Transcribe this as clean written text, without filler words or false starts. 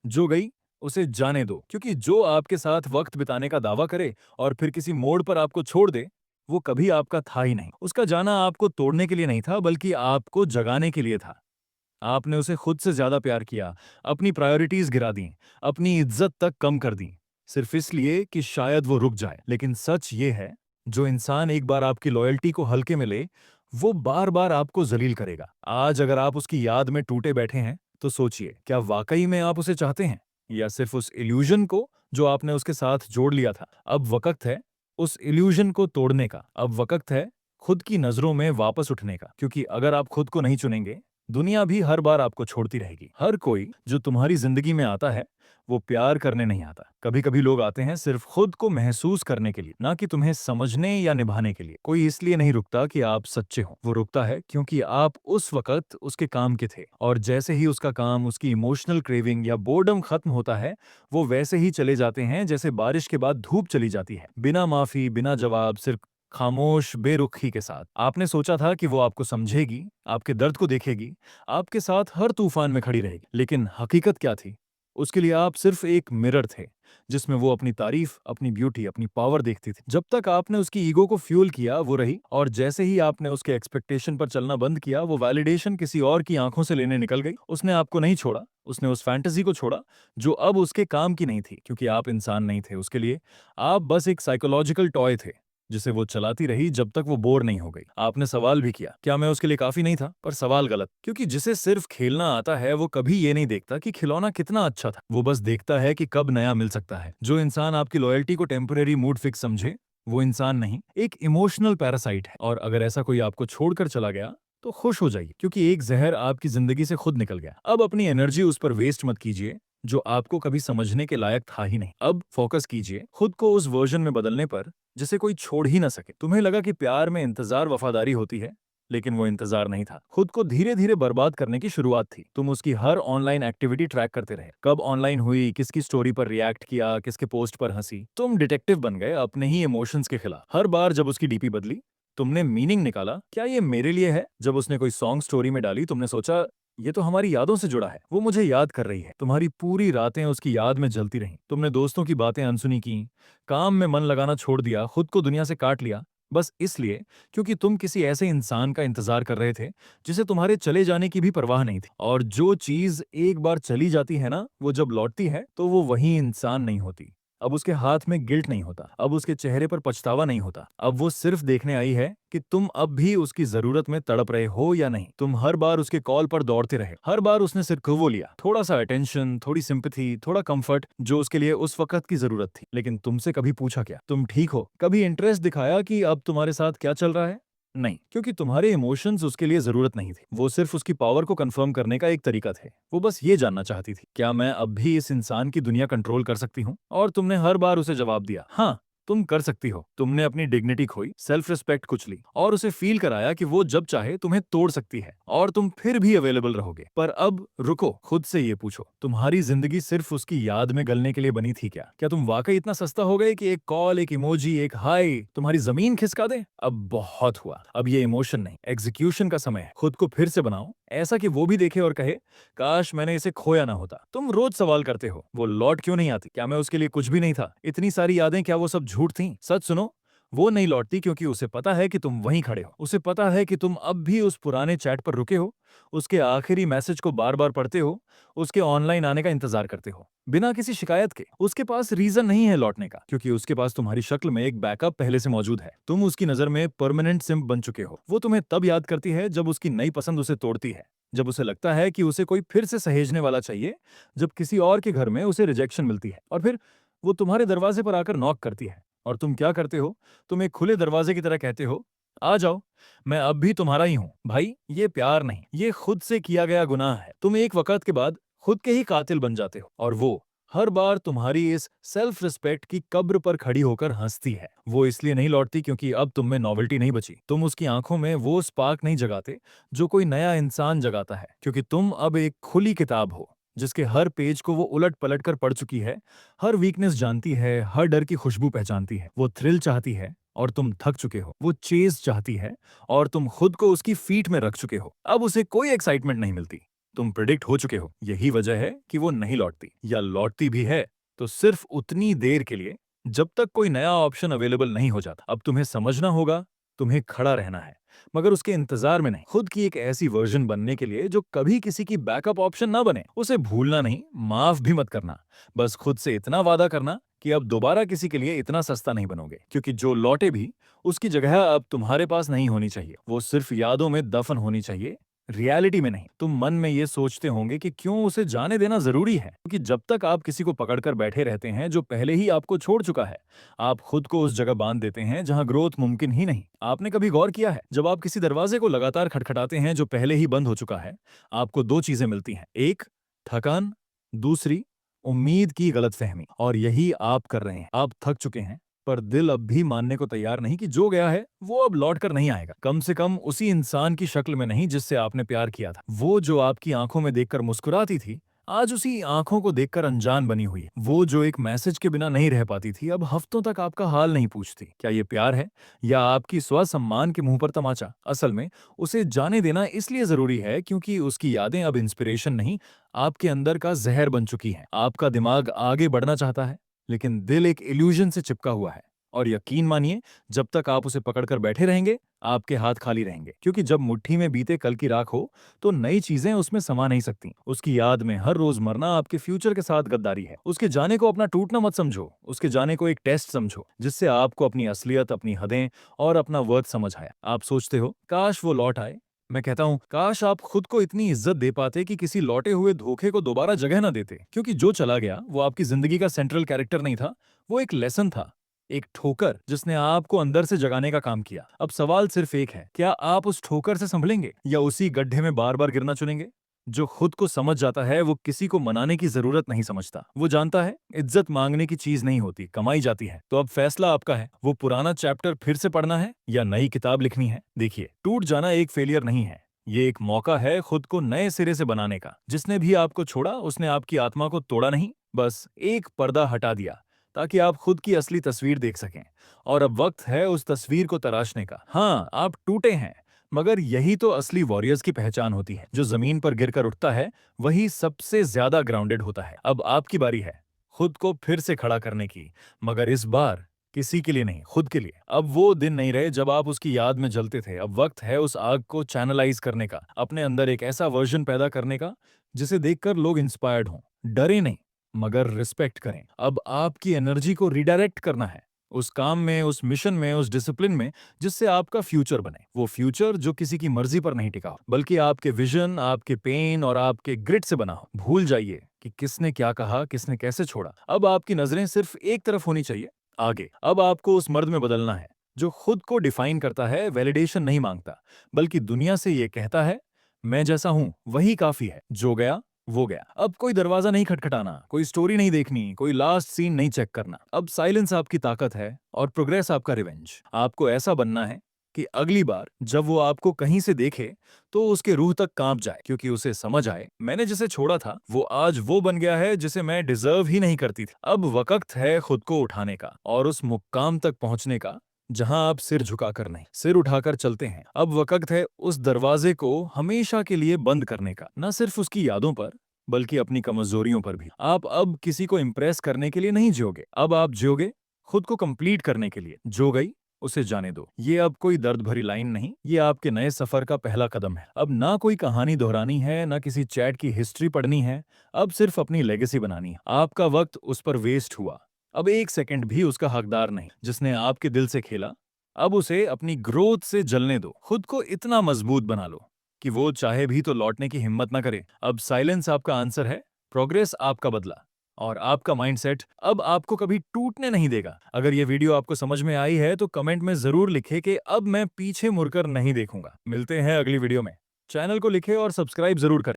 जो गई उसे जाने दो, क्योंकि जो आपके साथ वक्त बिताने का दावा करे और फिर किसी मोड़ पर आपको छोड़ दे, वो कभी आपका था ही नहीं। उसका जाना आपको तोड़ने के लिए नहीं था, बल्कि आपको जगाने के लिए था। आपने उसे खुद से ज्यादा प्यार किया, अपनी प्रायोरिटीज गिरा दी, अपनी इज्जत तक कम कर दी, सिर्फ इसलिए कि शायद वो रुक जाए। लेकिन सच ये है, जो इंसान एक बार आपकी लॉयल्टी को हल्के में ले, वो बार बार आपको जलील करेगा। आज अगर आप उसकी याद में टूटे बैठे हैं, तो सोचिए, क्या वाकई में आप उसे चाहते हैं, या सिर्फ उस इल्यूजन को जो आपने उसके साथ जोड़ लिया था। अब वक्त है उस इल्यूजन को तोड़ने का। अब वक्त है खुद की नजरों में वापस उठने का, क्योंकि अगर आप खुद को नहीं चुनेंगे, दुनिया भी हर बार आपको छोड़ती रहेगी। हर कोई जो तुम्हारी जिंदगी में आता है, वो प्यार करने नहीं आता। कभी कभी लोग आते हैं सिर्फ खुद को महसूस करने के लिए, ना कि तुम्हें समझने या निभाने के लिए। कोई इसलिए नहीं रुकता कि आप सच्चे हो, वो रुकता है क्योंकि आप उस वक्त उसके काम के थे। और जैसे ही उसका काम, उसकी इमोशनल क्रेविंग या बोर्डम खत्म होता है, वो वैसे ही चले जाते हैं जैसे बारिश के बाद धूप चली जाती है, बिना माफी, बिना जवाब, सिर्फ खामोश बेरुखी के साथ। आपने सोचा था कि वो आपको समझेगी, आपके दर्द को देखेगी, आपके साथ हर तूफान में खड़ी रहेगी। लेकिन हकीकत क्या थी? उसके लिए आप सिर्फ एक मिरर थे, जिसमें वो अपनी तारीफ, अपनी ब्यूटी, अपनी पावर देखती थी। जब तक आपने उसकी ईगो को फ्यूल किया, वो रही, और जैसे ही आपने उसके एक्सपेक्टेशन पर चलना बंद किया, वो वैलिडेशन किसी और की आंखों से लेने निकल गई। उसने आपको नहीं छोड़ा, उसने उस फैंटेसी को छोड़ा जो अब उसके काम की नहीं थी, क्योंकि आप इंसान नहीं थे उसके लिए। आप बस एक साइकोलॉजिकल टॉय थे, जिसे वो चलाती रही जब तक वो बोर नहीं हो गई। आपने सवाल भी किया, क्या मैं उसके लिए काफी नहीं था? पर सवाल गलत, क्योंकि जिसे सिर्फ खेलना आता है, वो कभी ये नहीं देखता कि खिलौना कितना अच्छा था। वो बस देखता है कि कब नया मिल सकता है। जो इंसान आपकी लॉयल्टी को टेम्परेरी मूड फिक्स समझे, वो इंसान नहीं, एक इमोशनल पैरासाइट है। और अगर ऐसा कोई आपको छोड़कर चला गया, तो खुश हो जाइए, क्योंकि एक जहर आपकी जिंदगी से खुद निकल गया। अब अपनी एनर्जी उस पर वेस्ट मत कीजिए जो आपको कभी समझने के लायक था ही नहीं। अब फोकस कीजिए खुद को उस वर्जन में बदलने पर जिसे कोई छोड़ ही ना सके। तुम्हें लगा कि प्यार में इंतजार वफादारी होती है, लेकिन वो इंतजार नहीं था, खुद को धीरे धीरे बर्बाद करने की शुरुआत थी। तुम उसकी हर ऑनलाइन एक्टिविटी ट्रैक करते रहे, कब ऑनलाइन हुई, किसकी स्टोरी पर रिएक्ट किया, किसके पोस्ट पर हंसी। तुम डिटेक्टिव बन गए अपने ही इमोशंस के खिलाफ। हर बार जब उसकी डीपी बदली, तुमने मीनिंग निकाला, क्या ये मेरे लिए है? जब उसने कोई सॉन्ग स्टोरी में डाली, तुमने सोचा, ये तो हमारी यादों से जुड़ा है, वो मुझे याद कर रही है। तुम्हारी पूरी रातें उसकी याद में जलती रहीं। तुमने दोस्तों की बातें अनसुनी की, काम में मन लगाना छोड़ दिया, खुद को दुनिया से काट लिया, बस इसलिए क्योंकि तुम किसी ऐसे इंसान का इंतजार कर रहे थे जिसे तुम्हारे चले जाने की भी परवाह नहीं थी। और जो चीज एक बार चली जाती है ना, वो जब लौटती है तो वो वही इंसान नहीं होती। अब उसके हाथ में गिल्ट नहीं होता, अब उसके चेहरे पर पछतावा नहीं होता। अब वो सिर्फ देखने आई है कि तुम अब भी उसकी जरूरत में तड़प रहे हो या नहीं। तुम हर बार उसके कॉल पर दौड़ते रहे, हर बार उसने सिर्फ वो लिया, थोड़ा सा अटेंशन, थोड़ी सिंपैथी, थोड़ा कंफर्ट, जो उसके लिए उस वक्त की जरूरत थी। लेकिन तुमसे कभी पूछा क्या, तुम ठीक हो? कभी इंटरेस्ट दिखाया कि अब तुम्हारे साथ क्या चल रहा है? नहीं, क्योंकि तुम्हारे इमोशंस उसके लिए जरूरत नहीं थी, वो सिर्फ उसकी पावर को कंफर्म करने का एक तरीका थे। वो बस ये जानना चाहती थी, क्या मैं अब भी इस इंसान की दुनिया कंट्रोल कर सकती हूँ? और तुमने हर बार उसे जवाब दिया, हाँ तुम कर सकती हो। तुमने अपनी डिग्निटी खोई, सेल्फ रिस्पेक्ट कुचली, और उसे फील कराया कि वो जब चाहे तुम्हें तोड़ सकती है, और तुम फिर भी अवेलेबल रहोगे। पर अब रुको, खुद से ये पूछो, तुम्हारी जिंदगी सिर्फ उसकी याद में गलने के लिए बनी थी क्या? क्या तुम वाकई इतना सस्ता हो गए कि एक कॉल, एक इमोजी, एक हाय तुम्हारी जमीन खिसका दे? अब बहुत हुआ। अब ये इमोशन नहीं, एग्जीक्यूशन का समय है। खुद को फिर से बनाओ, ऐसा कि वो भी देखे और कहे, काश मैंने इसे खोया ना होता। तुम रोज सवाल करते हो, वो लौट क्यों नहीं आती? क्या मैं उसके लिए कुछ भी नहीं था? इतनी सारी यादें, क्या वो सब झूठ थीं? सच सुनो, वो नहीं लौटती क्योंकि उसे पता है कि तुम वहीं खड़े हो। उसे पता है कि तुम अब भी उस पुराने चैट पर रुके हो, उसके आखिरी मैसेज को बार बार पढ़ते हो, उसके ऑनलाइन आने का इंतजार करते हो, बिना किसी शिकायत के। उसके पास रीजन नहीं है लौटने का, क्योंकि उसके पास तुम्हारी शक्ल में एक बैकअप पहले से मौजूद है। तुम उसकी नजर में परमानेंट सिम्प बन चुके हो। वो तुम्हें तब याद करती है जब उसकी नई पसंद उसे तोड़ती है, जब उसे लगता है कि उसे कोई फिर से सहेजने वाला चाहिए, जब किसी और के घर में उसे रिजेक्शन मिलती है, और फिर वो तुम्हारे दरवाजे पर आकर नॉक करती है। और तुम क्या करते हो? तुम एक खुले दरवाजे की तरह कहते हो, आ जाओ, मैं अब भी तुम्हारा ही हूं। भाई, ये प्यार नहीं, ये खुद से किया गया गुनाह है। तुम एक वक्त के बाद खुद के ही कातिल बन जाते हो, और वो हर बार तुम्हारी इस सेल्फ रिस्पेक्ट की कब्र पर खड़ी होकर हंसती है। वो इसलिए नहीं लौटती क्योंकि अब तुम में नॉवेल्टी नहीं बची। तुम उसकी आंखों में वो स्पार्क नहीं जगाते जो कोई नया इंसान जगाता है, क्योंकि तुम अब एक खुली किताब हो, जिसके हर पेज को वो उलट पलट कर पढ़ चुकी है, हर वीकनेस जानती है, हर डर की खुशबू पहचानती है। वो थ्रिल चाहती है और तुम थक चुके हो, वो चेज चाहती है और तुम खुद को उसकी फीट में रख चुके हो। अब उसे कोई एक्साइटमेंट नहीं मिलती। तुम प्रिडिक्ट हो चुके हो। यही वजह है कि वो नहीं लौटती, या लौटती भी है तो सिर्फ उतनी देर के लिए जब तक कोई नया ऑप्शन अवेलेबल नहीं हो जाता। अब तुम्हें समझना होगा, तुम्हें खड़ा रहना है, मगर उसके इंतजार में नहीं। खुद की एक ऐसी वर्जन बनने के लिए जो कभी किसी की बैकअप ऑप्शन ना बने। उसे भूलना नहीं, माफ भी मत करना। बस खुद से इतना वादा करना कि अब दोबारा किसी के लिए इतना सस्ता नहीं बनोगे, क्योंकि जो लौटे भी उसकी जगह अब तुम्हारे पास नहीं होनी चाहिए। वो सिर्फ यादों में दफन होनी चाहिए, रियलिटी में नहीं। तुम मन में ये सोचते होंगे कि क्यों उसे जाने देना जरूरी है, क्योंकि जब तक आप किसी को पकड़कर बैठे रहते हैं जो पहले ही आपको छोड़ चुका है, आप खुद को उस जगह बांध देते हैं जहां ग्रोथ मुमकिन ही नहीं। आपने कभी गौर किया है, जब आप किसी दरवाजे को लगातार खटखटाते हैं जो पहले ही बंद हो चुका है, आपको दो चीजें मिलती हैं, एक थकान, दूसरी उम्मीद की गलतफहमी। और यही आप कर रहे हैं। आप थक चुके हैं, पर दिल अब भी मानने को तैयार नहीं कि जो गया है वो अब लौट कर नहीं आएगा। कम से कम उसी इंसान की शक्ल में नहीं जिससे आपने प्यार किया था। वो जो आपकी आंखों में देखकर मुस्कुराती थी, आज उसी आंखों को देखकर अनजान बनी हुई है। वो जो एक मैसेज के बिना नहीं रह पाती थी, अब हफ्तों तक आपका हाल नहीं पूछती। क्या ये प्यार है, या आपकी स्वसम्मान के मुंह पर तमाचा? असल में उसे जाने देना इसलिए जरूरी है क्योंकि उसकी यादें अब इंस्पिरेशन नहीं, आपके अंदर का जहर बन चुकी हैं। आपका दिमाग आगे बढ़ना चाहता है, लेकिन दिल एक इल्यूजन से चिपका हुआ है। और यकीन मानिए, जब तक आप उसे पकड़कर बैठे रहेंगे, आपके हाथ खाली रहेंगे, क्योंकि जब मुट्ठी में बीते कल की राख हो तो नई चीजें उसमें समा नहीं सकती। उसकी याद में हर रोज मरना आपके फ्यूचर के साथ गद्दारी है। उसके जाने को अपना टूटना मत समझो, उसके जाने को एक टेस्ट समझो, जिससे आपको अपनी असलियत, अपनी हदें और अपना वर्थ समझ आया। आप सोचते हो काश वो लौट आए। मैं कहता हूं काश आप खुद को इतनी इज्जत दे पाते कि किसी लौटे हुए धोखे को दोबारा जगह ना देते, क्योंकि जो चला गया वो आपकी जिंदगी का सेंट्रल कैरेक्टर नहीं था, वो एक लेसन था, एक ठोकर जिसने आपको अंदर से जगाने का काम किया। अब सवाल सिर्फ एक है, क्या आप उस ठोकर से संभलेंगे, या उसी गड्ढे में बार बार गिरना चुनेंगे? जो खुद को समझ जाता है वो किसी को मनाने की जरूरत नहीं समझता। वो जानता है इज्जत मांगने की चीज नहीं होती, कमाई जाती है। तो अब फैसला आपका है, वो पुराना चैप्टर फिर से पढ़ना है या नई किताब लिखनी है। देखिए, टूट जाना एक फेलियर नहीं है, ये एक मौका है खुद को नए सिरे से बनाने का। जिसने भी आपको छोड़ा उसने आपकी आत्मा को तोड़ा नहीं, बस एक पर्दा हटा दिया ताकि आप खुद की असली तस्वीर देख सकें। और अब वक्त है उस तस्वीर को तराशने का। हाँ, आप टूटे हैं, मगर यही तो असली वॉरियर्स की पहचान होती है। जो जमीन पर गिरकर उठता है वही सबसे ज्यादा ग्राउंडेड होता है। अब आपकी बारी है खुद को फिर से खड़ा करने की, मगर इस बार किसी के लिए नहीं, खुद के लिए। अब वो दिन नहीं रहे जब आप उसकी याद में जलते थे। अब वक्त है उस आग को चैनलाइज करने का, अपने अंदर एक ऐसा वर्जन पैदा करने का जिसे देखकर लोग इंस्पायर्ड हों, डरे नहीं मगर रिस्पेक्ट करें। अब आपकी एनर्जी को रिडायरेक्ट करना है उस काम में, उस मिशन में, उस डिसिप्लिन में जिससे आपका फ्यूचर बने। वो फ्यूचर जो किसी की मर्जी पर नहीं टिका हो, बल्कि आपके विजन, आपके पेन और आपके ग्रिट से बना हो। भूल जाइए कि किसने क्या कहा, किसने कैसे छोड़ा। अब आपकी नजरें सिर्फ एक तरफ होनी चाहिए, आगे। अब आपको उस मर्द में बदलना है जो खुद को डिफाइन करता है, वैलिडेशन नहीं मांगता, बल्कि दुनिया से ये कहता है मैं जैसा हूं वही काफी है। जो गया वो गया। अब कोई दरवाजा नहीं खटखटाना, कोई स्टोरी नहीं देखनी, कोई लास्ट सीन नहीं चेक करना। अब साइलेंस आपकी ताकत है और प्रोग्रेस आपका रिवेंज। आपको ऐसा बनना है कि अगली बार जब वो आपको कहीं से देखे तो उसके रूह तक कांप जाए, क्योंकि उसे समझ आए मैंने जिसे छोड़ा था वो आज वो बन गया है जिसे मैं डिजर्व ही नहीं करती थी। अब वक्त है खुद को उठाने का और उस मुकाम तक पहुंचने का जहां आप सिर झुकाकर नहीं, सिर उठाकर चलते हैं। अब वक्त है उस दरवाजे को हमेशा के लिए बंद करने का, न सिर्फ उसकी यादों पर बल्कि अपनी कमजोरियों पर भी। आप अब किसी को इम्प्रेस करने के लिए नहीं जियोगे, अब आप जियोगे खुद को कंप्लीट करने के लिए। जो गई उसे जाने दो। ये अब कोई दर्द भरी लाइन नहीं, ये आपके नए सफर का पहला कदम है। अब ना कोई कहानी दोहरानी है, ना किसी चैट की हिस्ट्री पढ़नी है, अब सिर्फ अपनी लेगेसी बनानी है। आपका वक्त उस पर वेस्ट हुआ, अब एक सेकंड भी उसका हकदार नहीं। जिसने आपके दिल से खेला, अब उसे अपनी ग्रोथ से जलने दो। खुद को इतना मजबूत बना लो कि वो चाहे भी तो लौटने की हिम्मत ना करे। अब साइलेंस आपका आंसर है, प्रोग्रेस आपका बदला, और आपका माइंडसेट अब आपको कभी टूटने नहीं देगा। अगर ये वीडियो आपको समझ में आई है तो कमेंट में जरूर लिखे कि अब मैं पीछे मुड़कर नहीं देखूंगा। मिलते हैं अगली वीडियो में। चैनल को लिखे और सब्सक्राइब जरूर करें।